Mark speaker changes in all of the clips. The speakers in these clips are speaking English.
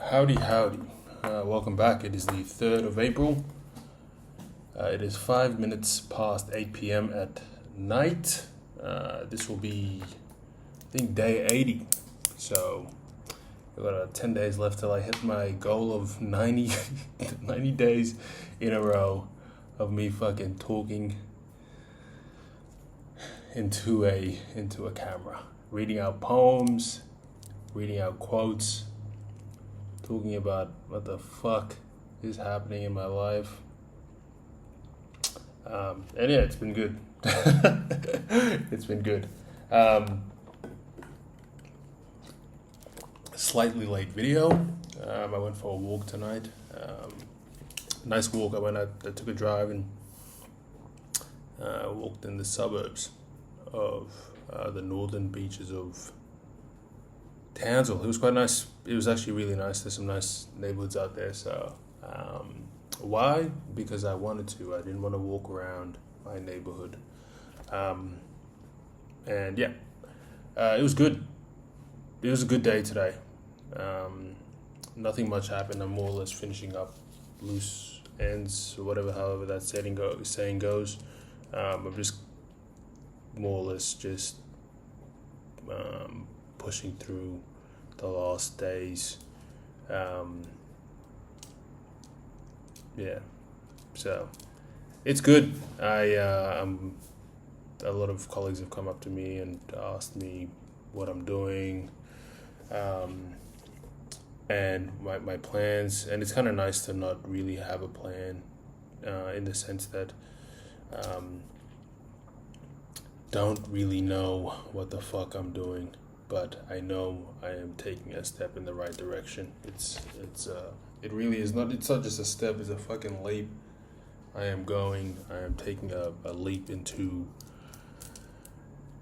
Speaker 1: Howdy, howdy. Welcome back. It is the 3rd of April. It is 5 minutes past 8 p.m. at night. This will be, I think, day 80. So, I've got 10 days left till I hit my goal of 90, 90 days in a row of me fucking talking into a camera. Reading out poems, reading out quotes, talking about what the fuck is happening in my life. And yeah, it's been good. It's been good. Slightly late video. I went for a walk tonight. Nice walk. I took a drive and walked in the suburbs of the northern beaches of Townsville. It was quite nice. It was actually really nice. There's some nice neighborhoods out there. So, why? Because I wanted to. I didn't want to walk around my neighborhood. And yeah, it was good. It was a good day today. Nothing much happened. I'm more or less finishing up loose ends or whatever, however that saying goes. I'm just more or less just pushing through the last days. Yeah, so it's good. A lot of colleagues have come up to me and asked me what I'm doing, and my plans. And it's kind of nice to not really have a plan, in the sense that don't really know what the fuck I'm doing, but I know I am taking a step in the right direction. It really is not. It's not just a step. It's a fucking leap. I am taking a leap into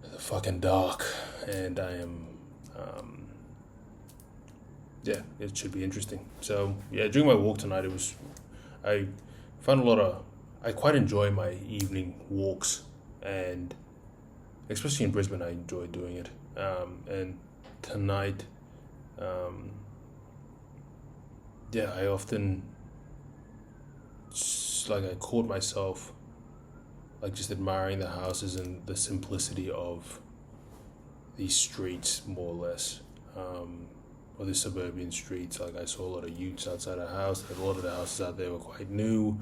Speaker 1: the fucking dark, and I am. Yeah, it should be interesting. So yeah, during my walk tonight, I found I quite enjoy my evening walks, and especially in Brisbane, I enjoy doing it. And tonight, yeah, I often I caught myself just admiring the houses and the simplicity of these streets, more or less, or the suburban streets. Like, I saw a lot of utes outside the house. A lot of the houses out there were quite new.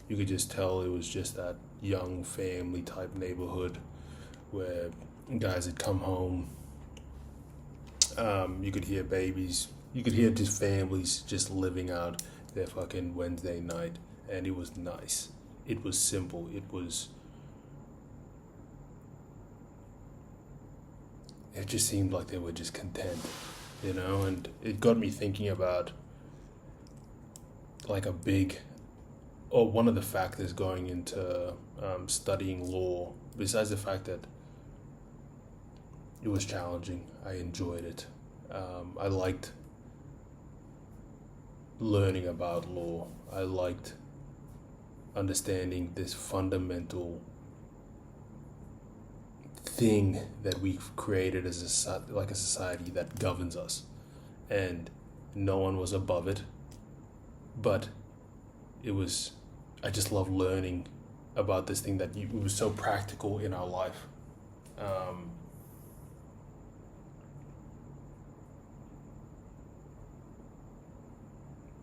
Speaker 1: You could just tell it was just that young family type neighborhood where guys had come home. You could hear babies. You could hear just families just living out their fucking Wednesday night, and it was nice. It was simple. It just seemed like they were just content, and it got me thinking about one of the factors going into studying law, besides the fact that it was challenging. I enjoyed it. I liked learning about law. I liked understanding this fundamental thing that we've created as a society that governs us, and no one was above it. But I just love learning about this thing that it was so practical in our life.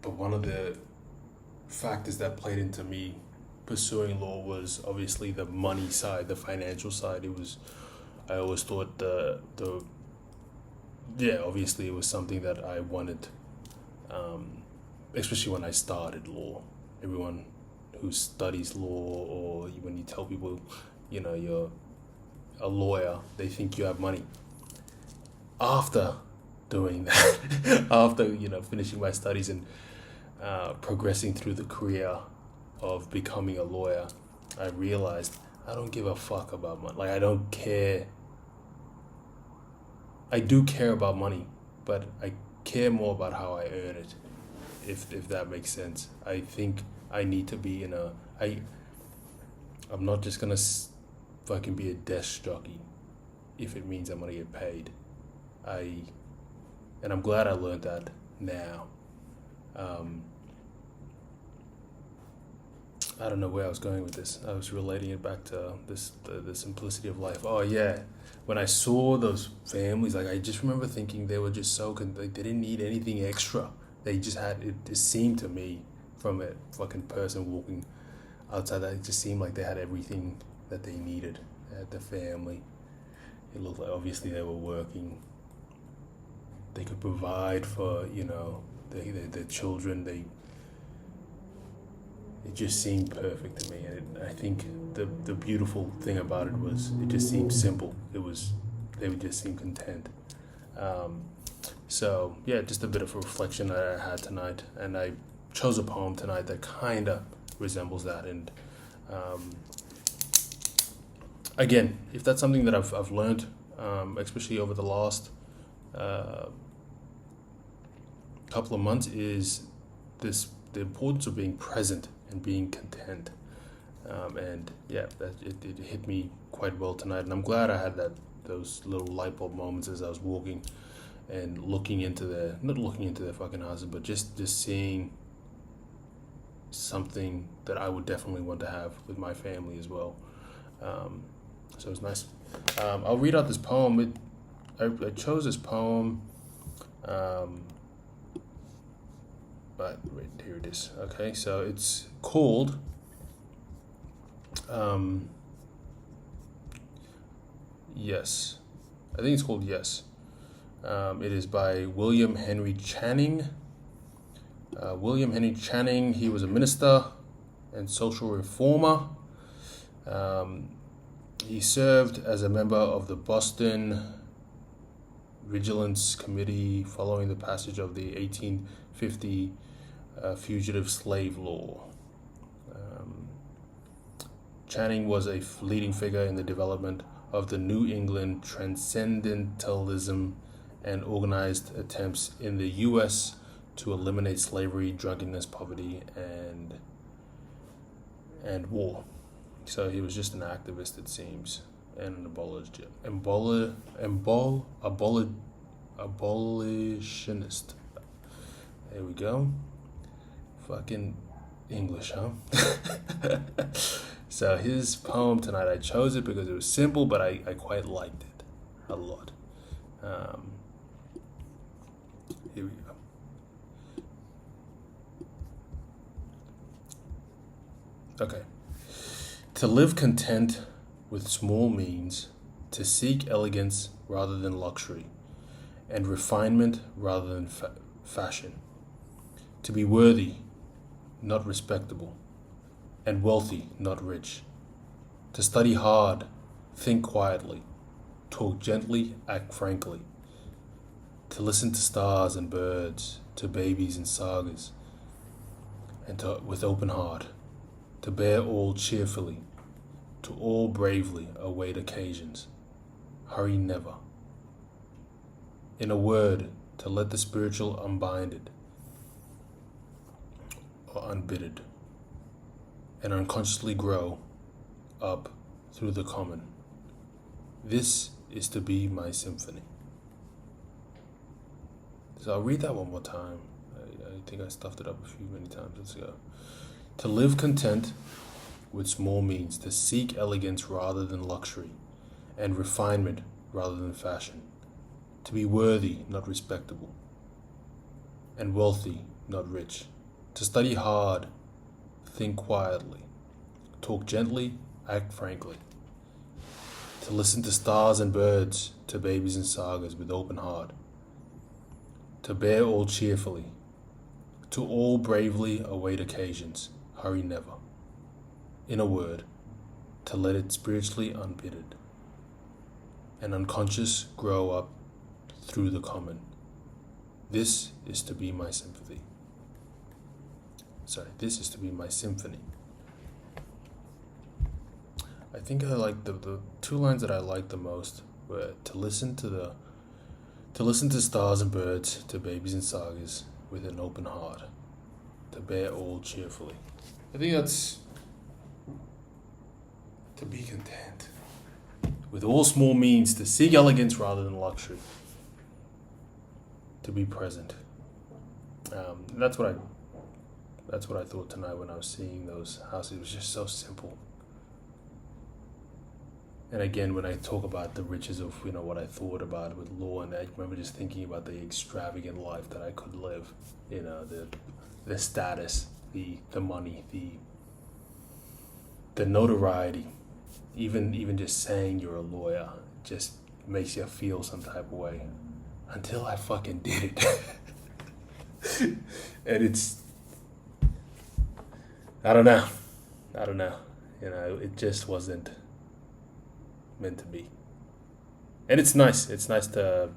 Speaker 1: But one of the factors that played into me pursuing law was obviously the money side, the financial side. I always thought obviously it was something that I wanted, especially when I started law. Everyone who studies law, or when you tell people, you're a lawyer, they think you have money. After doing that, after, finishing my studies and progressing through the career of becoming a lawyer, I realized I don't give a fuck about money. I don't care. I do care about money, but I care more about how I earn it, if that makes sense. I think I need to be I'm not just gonna fucking be a desk jockey if it means I'm gonna get paid. And I'm glad I learned that now. I don't know where I was going with this. I was relating it back to the simplicity of life. Oh yeah, when I saw those families, like I just remember thinking they were just so like they didn't need anything extra. They just had it. It seemed to me from a fucking person walking outside that it just seemed like they had everything that they needed. They had the family. It looked like obviously they were working. They could provide for their children. It just seemed perfect to me, and I think the beautiful thing about it was it just seemed simple. They would just seem content. So yeah, just a bit of a reflection that I had tonight, and I chose a poem tonight that kind of resembles that. And again, if that's something that I've learned, especially over the last couple of months, is the importance of being present and being content. And yeah, it hit me quite well tonight, and I'm glad I had those little light bulb moments as I was walking and not looking into their fucking houses, but just seeing something that I would definitely want to have with my family as well. So it was nice. I'll read out this poem. I chose this poem, but wait, here it is. Okay, so it's called Yes. I think it's called Yes. It is by William Henry Channing. William Henry Channing, he was a minister and social reformer. He served as a member of the Boston Vigilance Committee following the passage of the 1850 Fugitive Slave Law. Channing was a leading figure in the development of the New England Transcendentalism and organized attempts in the U.S. to eliminate slavery, drunkenness, poverty, and war. So he was just an activist, it seems, and an abolitionist. There we go. Fucking English, huh? So his poem tonight, I chose it because it was simple, but I quite liked it a lot. Here we go. Okay. To live content with small means, to seek elegance rather than luxury, and refinement rather than fashion. To be worthy, not respectable, and wealthy, not rich. To study hard, think quietly, talk gently, act frankly. To listen to stars and birds, to babies and sagas, and with open heart. To bear all cheerfully, to all bravely await occasions. Hurry never. In a word, to let the spiritual unbinded or unbidden, and unconsciously grow up through the common. This is to be my symphony. So I'll read that one more time. I think I stuffed it up many times. Let's go. To live content with small means, to seek elegance rather than luxury, and refinement rather than fashion. To be worthy, not respectable, and wealthy, not rich. To study hard, think quietly, talk gently, act frankly. To listen to stars and birds, to babies and sagas with open heart. To bear all cheerfully, to all bravely await occasions, hurry never. In a word, to let it spiritually unbidden and unconscious grow up through the common. This is to be my sympathy. This is to be my symphony. I think I like the two lines that I liked the most were to listen to stars and birds, to babies and sagas with an open heart, to bear all cheerfully. I think that's to be content with all small means, to seek elegance rather than luxury, to be present. That's what I thought tonight when I was seeing those houses. It was just so simple. And again, when I talk about the riches of what I thought about with law, and I remember just thinking about the extravagant life that I could live, the status, the money, the notoriety, even just saying you're a lawyer just makes you feel some type of way. Until I fucking did it, and I don't know, it just wasn't meant to be. And it's nice. It's nice to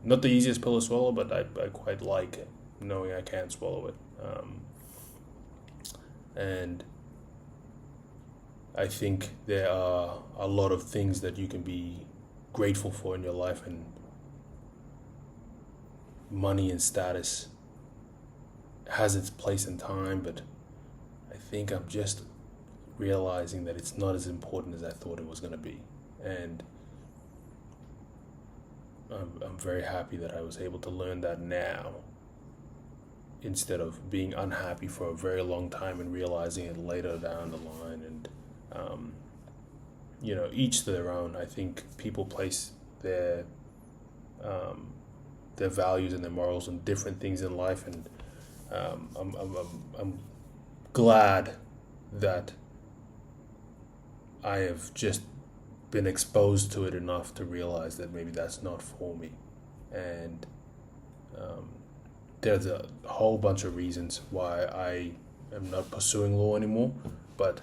Speaker 1: not the easiest pill to swallow, but I quite like it, knowing I can swallow it. And I think there are a lot of things that you can be grateful for in your life, and money and status has its place and time, but I think I'm just realizing that it's not as important as I thought it was going to be. And I'm very happy that I was able to learn that now, instead of being unhappy for a very long time and realizing it later down the line. And each to their own. I think people place their values and their morals on different things in life, and I'm glad that I have just been exposed to it enough to realize that maybe that's not for me. And there's a whole bunch of reasons why I am not pursuing law anymore, but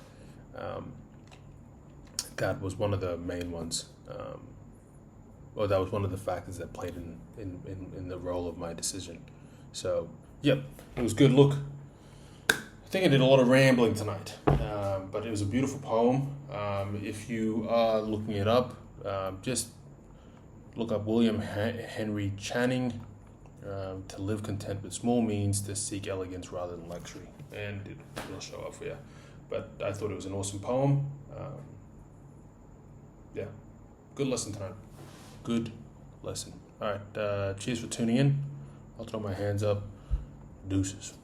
Speaker 1: that was one of the main ones, or that was one of the factors that played in the role of my decision. So, yep, it was good. Look, I think I did a lot of rambling tonight, but it was a beautiful poem. If you are looking it up, just look up William Henry Channing, to live content with small means, to seek elegance rather than luxury, and it'll show up for you. But I thought it was an awesome poem. Yeah, good lesson tonight. Good lesson. All right, cheers for tuning in. I'll throw my hands up. Deuces.